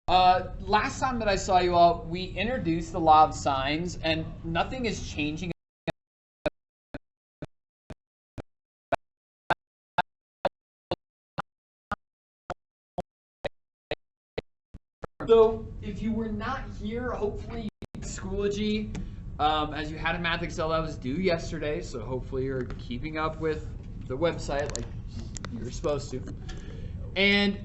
Last time that I saw you all, we introduced the law of sines, and nothing is changing. So, if you were not here, hopefully you did Schoology, as you had a Math Excel that was due yesterday. So hopefully you're keeping up with the website like you're supposed to. And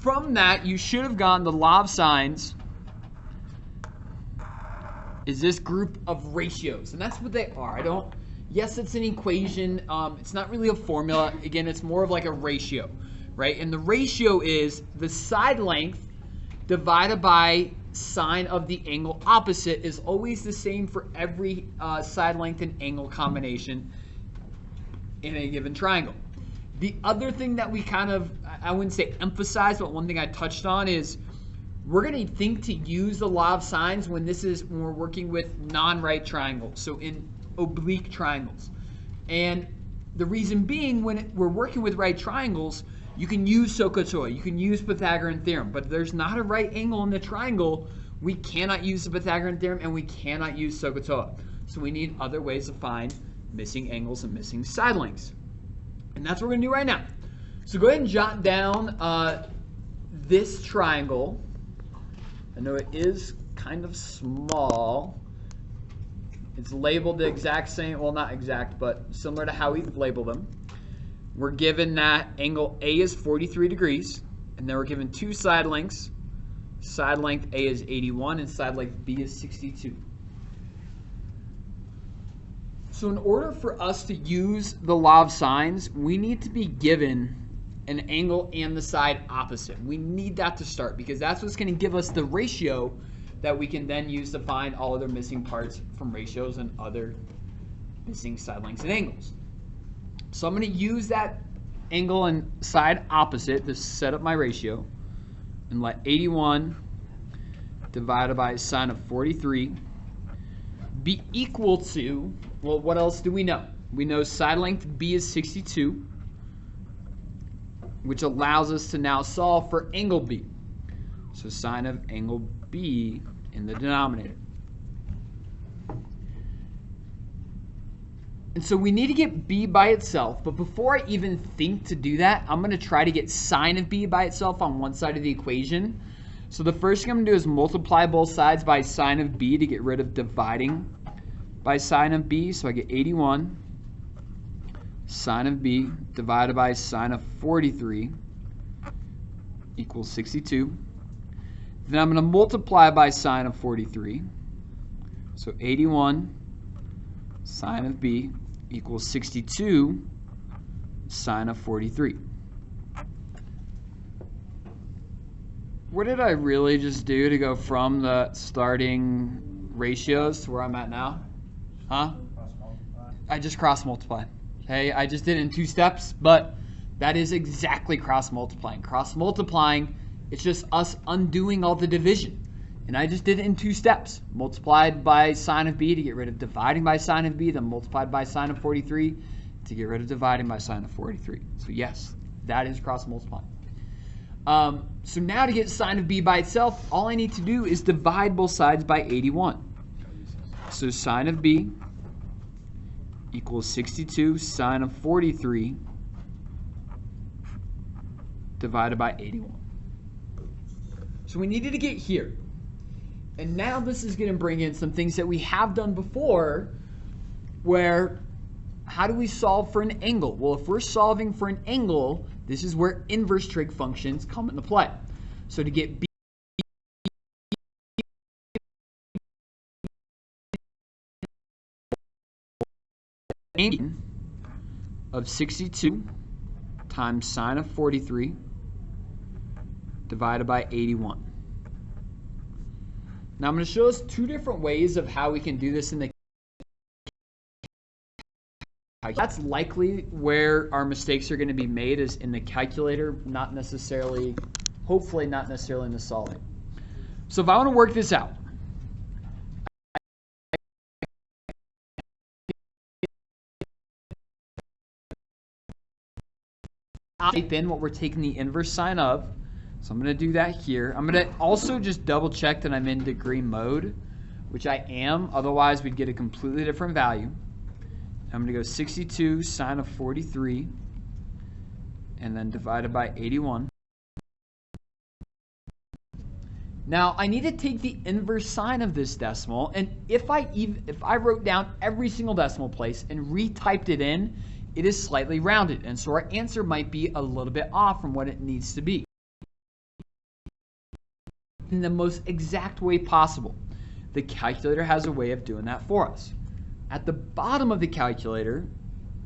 from that, you should have gotten the law of sines is this group of ratios, and that's what they are. Yes, it's an equation. It's not really a formula. Again, it's more of like a ratio, right? And the ratio is the side length divided by sine of the angle opposite is always the same for every side length and angle combination in a given triangle. The other thing that we kind of, I wouldn't say emphasize, but one thing I touched on is we're going to think to use the law of sines when we're working with non-right triangles, so in oblique triangles. And the reason being, when we're working with right triangles, you can use SOHCAHTOA, you can use Pythagorean theorem, but there's not a right angle in the triangle, we cannot use the Pythagorean theorem and we cannot use SOHCAHTOA. So we need other ways to find missing angles and missing side lengths. And that's what we're going to do right now. So go ahead and jot down this triangle. I know it is kind of small. It's labeled the exact same, well, not exact, but similar to how we've labeled them. We're given that angle A is 43 degrees, and then we're given two side lengths. Side length A is 81, and side length B is 62. So in order for us to use the law of sines, we need to be given an angle and the side opposite. We need that to start because that's what's going to give us the ratio that we can then use to find all other missing parts from ratios and other missing side lengths and angles. So I'm going to use that angle and side opposite to set up my ratio and let 81 divided by sine of 43 be equal to, well, what else do we know? We know side length B is 62, which allows us to now solve for angle B. So sine of angle B in the denominator. And so we need to get B by itself, but before I even think to do that, I'm going to try to get sine of B by itself on one side of the equation. So the first thing I'm going to do is multiply both sides by sine of B to get rid of dividing by sine of B. So I get 81 sine of B divided by sine of 43 equals 62. Then I'm going to multiply by sine of 43. So 81 sine of B equals 62 sine of 43. What did I really just do to go from the starting ratios to where I'm at now? Huh? I just cross multiply. Okay, I just did it in 2 steps, but that is exactly cross multiplying. Cross multiplying, it's just us undoing all the division. And I just did it in 2 steps. Multiplied by sine of B to get rid of dividing by sine of B, then multiplied by sine of 43 to get rid of dividing by sine of 43. So yes, that is cross multiplying. So now to get sine of B by itself, all I need to do is divide both sides by 81. So sine of B equals 62 sine of 43 divided by 81. So we needed to get here. And now this is going to bring in some things that we have done before where how do we solve for an angle? Well, if we're solving for an angle, this is where inverse trig functions come into play. So to get B of 62 times sine of 43 divided by 81. Now I'm going to show us 2 different ways of how we can do this in the calculator. That's likely where our mistakes are going to be made, is in the calculator, not necessarily, hopefully not necessarily in the solid. So if I want to work this out, I'll type in what we're taking the inverse sine of, So I'm going to do that here. I'm going to also just double check that I'm in degree mode, which I am. Otherwise, we'd get a completely different value. I'm going to go 62 sine of 43 and then divided by 81. Now, I need to take the inverse sign of this decimal, and if I wrote down every single decimal place and retyped it in, it is slightly rounded, and so our answer might be a little bit off from what it needs to be. In the most exact way possible, the calculator has a way of doing that for us. At the bottom of the calculator,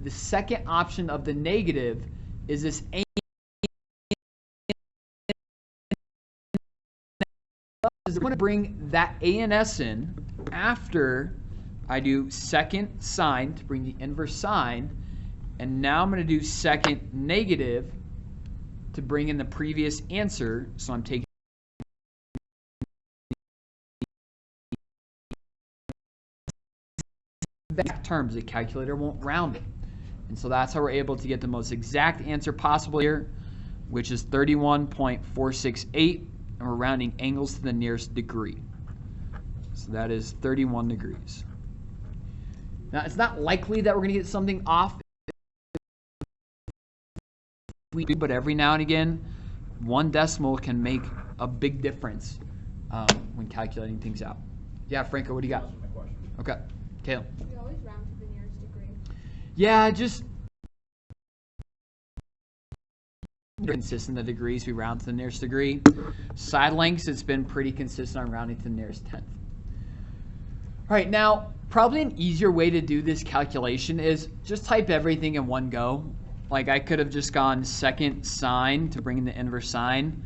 the second option of the negative is this a. I'm going to bring that a and s in after I do second sign to bring the inverse sign, and now I'm going to do second negative to bring in the previous answer. So I'm taking back terms. The calculator won't round it, and so that's how we're able to get the most exact answer possible here, which is 31.468. And we're rounding angles to the nearest degree. So that is 31 degrees. Now, it's not likely that we're going to get something off. But every now and again, one decimal can make a big difference when calculating things out. Yeah, Franco, what do you got? Okay, Caleb. We always round to the nearest degree. Yeah, just consistent the degrees, we round to the nearest degree. Side lengths, it's been pretty consistent on rounding to the nearest tenth. All right, now probably an easier way to do this calculation is just type everything in one go. Like I could have just gone second sine to bring in the inverse sign.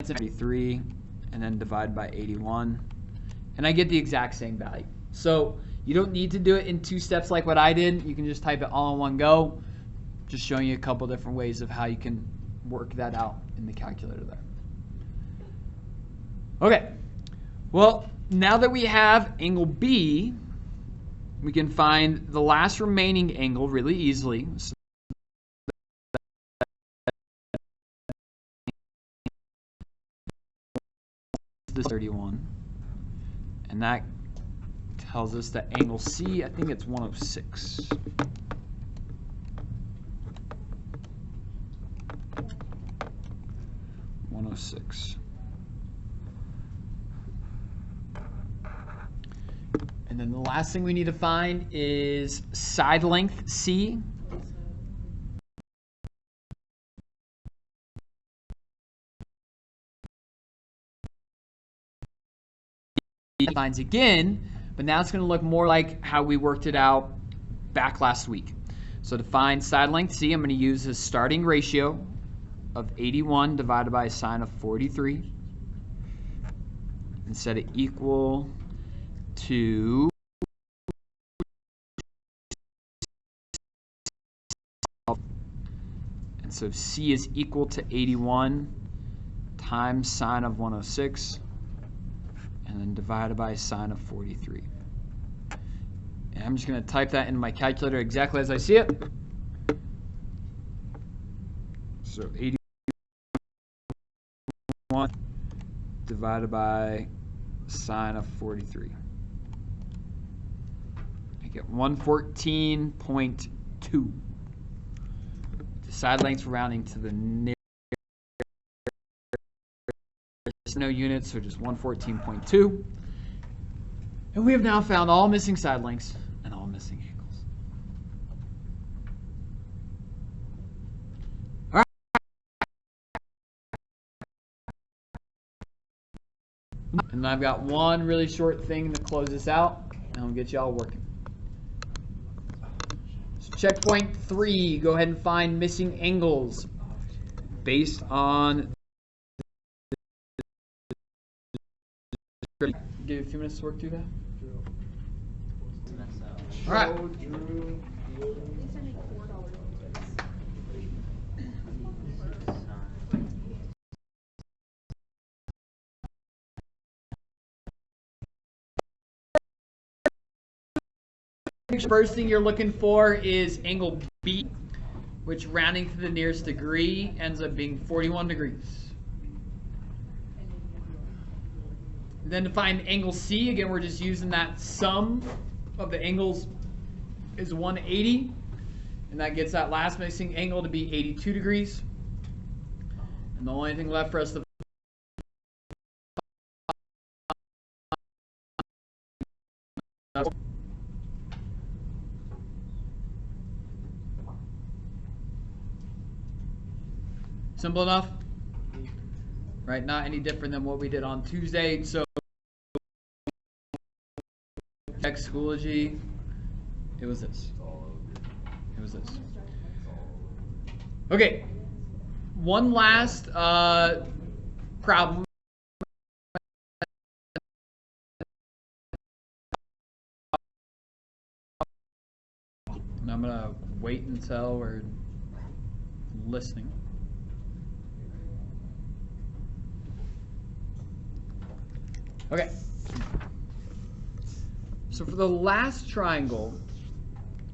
73 and then divide by 81. And I get the exact same value. So you don't need to do it in two steps like what I did. You can just type it all in one go. Just showing you a couple different ways of how you can work that out in the calculator there. Okay, well, now that we have angle B, we can find the last remaining angle really easily. So this 31, and that tells us that angle C, I think it's 106. And then the last thing we need to find is side length C. Defines again, but now it's going to look more like how we worked it out back last week. So to find side length C, I'm going to use the starting ratio of 81 divided by a sine of 43 and set it equal to and so C is equal to 81 times sine of 106 and then divided by sine of 43. And I'm just going to type that into my calculator exactly as I see it. So 81 divided by sine of 43. I get 114.2. The side lengths rounding to the nearest no units, so just 114.2. And we have now found all missing side lengths and all missing angles. All right. And I've got one really short thing to close this out, and we'll get you all working. So checkpoint 3, go ahead and find missing angles based on. Give you a few minutes to work through that. All right. First thing you're looking for is angle B. which rounding to the nearest degree ends up being 41 degrees. Then to find angle C, again, we're just using that sum of the angles is 180. And that gets that last missing angle to be 82 degrees. And the only thing left for us to simple enough, right? Not any different than what we did on Tuesday. So Schoology, it was this. It was this. Okay, one last problem. And I'm gonna wait until we're listening. Okay. So for the last triangle,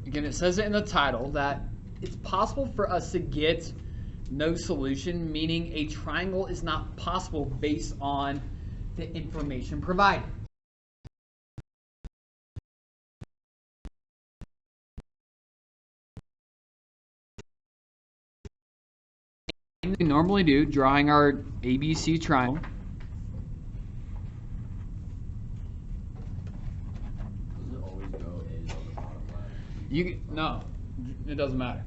again, it says it in the title that it's possible for us to get no solution, meaning a triangle is not possible based on the information provided. We normally do, drawing our ABC triangle. No, it doesn't matter.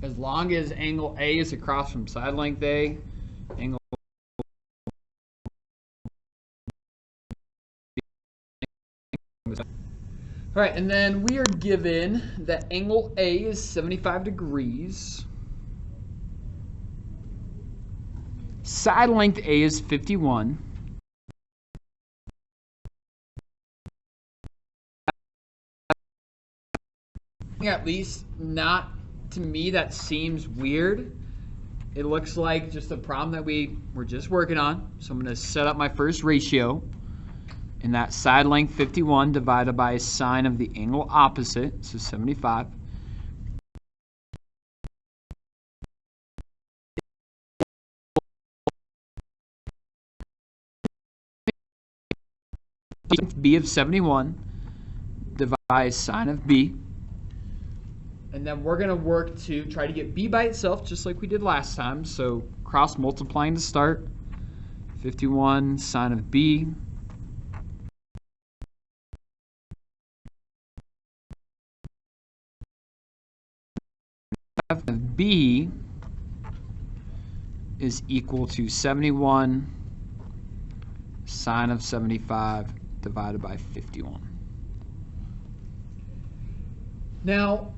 As long as angle A is across from side length A, angle all right, and then we are given that angle A is 75 degrees. Side length A is 51. At least not to me that seems weird. It looks like just a problem that we were just working on. So I'm going to set up my first ratio, and that side length 51 divided by sine of the angle opposite, so 75. B of 71 divided sine of B. And then we're going to work to try to get B by itself, just like we did last time. So cross multiplying to start. 51 sine of B. F of B is equal to 71 sine of 75 divided by 51. Now,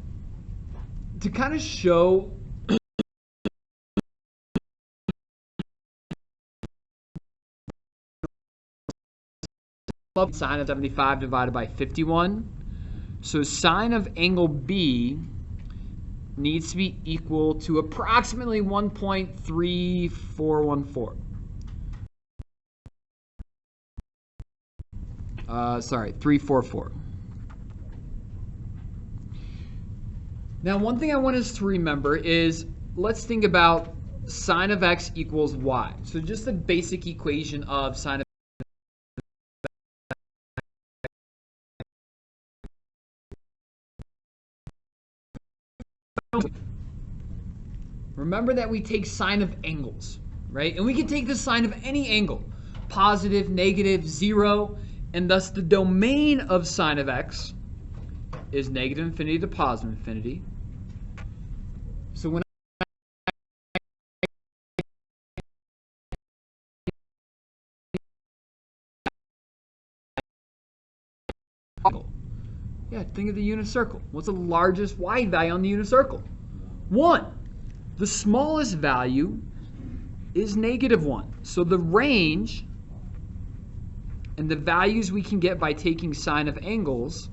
to kind of show sine of 75 divided by 51, so sine of angle B needs to be equal to approximately 1.3414. Sorry, 344. Now, one thing I want us to remember is, let's think about sine of x equals y. So just the basic equation of sine of remember that we take sine of angles, right? And we can take the sine of any angle, positive, negative, 0, and thus the domain of sine of x is negative infinity to positive infinity. So when think of the unit circle. What's the largest y value on the unit circle? 1. The smallest value is -1. So the range and the values we can get by taking sine of angles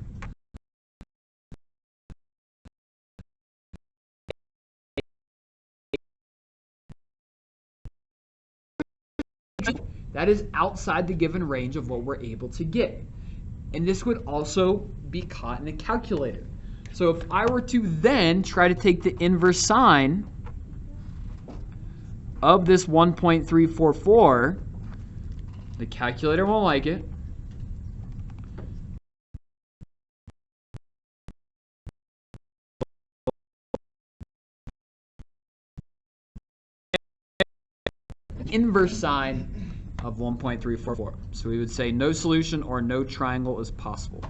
that is outside the given range of what we're able to get. And this would also be caught in a calculator. So if I were to then try to take the inverse sine of this 1.344, the calculator won't like it. Inverse sine of 1.344. So we would say no solution or no triangle is possible.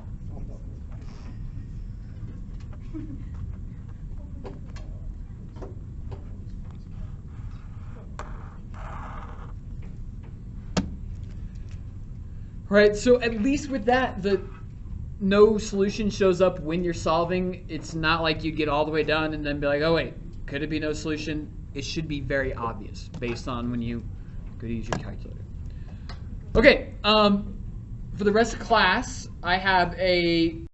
Right, so at least with that, the no solution shows up when you're solving. It's not like you get all the way done and then be like, oh wait, could it be no solution? It should be very obvious based on when you go to use your calculator. Okay, for the rest of class, I have a